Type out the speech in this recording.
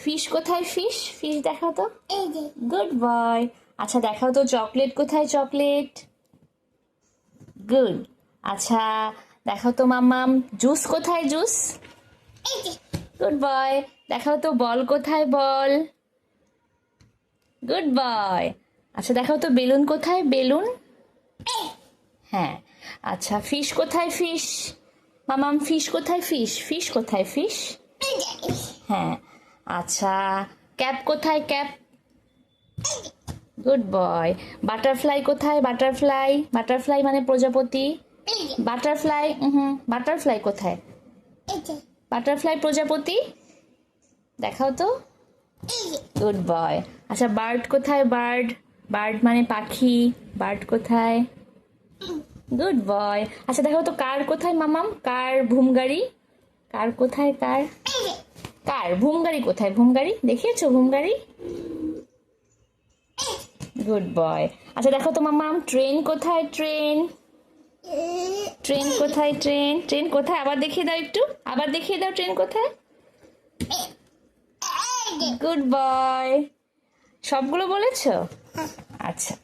Fish কোথায়? Fish fish দেখাও তো। Good boy. আচ্ছা দেখাও তো চকলেট কোথায়? চকলেট। গুড। আচ্ছা দেখাও তো মাম্মাম জুস কোথায়? জুস। Good boy. দেখাও তো বল কোথায়? বল। Good boy. আচ্ছা দেখাও তো বেলুন কোথায়? বেলুন। হ্যাঁ। আচ্ছা ফিশ কোথায়? ফিশ। মামাম ফিশ কোথায়? ফিশ ফিশ কোথায়? ফিশ। হ্যাঁ। আচ্ছা ক্যাপ কোথায়? ক্যাপ। Good boy. বাটারফ্লাই কোথায়? বাটারফ্লাই। বাটারফ্লাই মানে প্রজাপতি। বাটারফ্লাই বাটারফ্লাই কোথায়? বাটারফ্লাই প্রজাপতি। দেখাও তো। Good boy. আচ্ছা বার্ড কোথায়? বার্ড। বার্ড মানে পাখি। বার্ড কোথায়? Good boy. আচ্ছা দেখো তো কার কোথায় মামাম? কার ভুম গাড়ি। কার কোথায়? কার। কার ভুম গাড়ি কোথায়? ভুম গাড়ি দেখিয়েছো? ভুম গাড়ি। Good boy. আচ্ছা দেখো তো মামাম ট্রেন কোথায়? ট্রেন। ট্রেন কোথায়? ট্রেন। ট্রেন কোথায়? আবার দেখিয়ে দাও একটু। আবার দেখিয়ে দাও ট্রেন কোথায়। Good boy. সবগুলো বলেছো? আচ্ছা।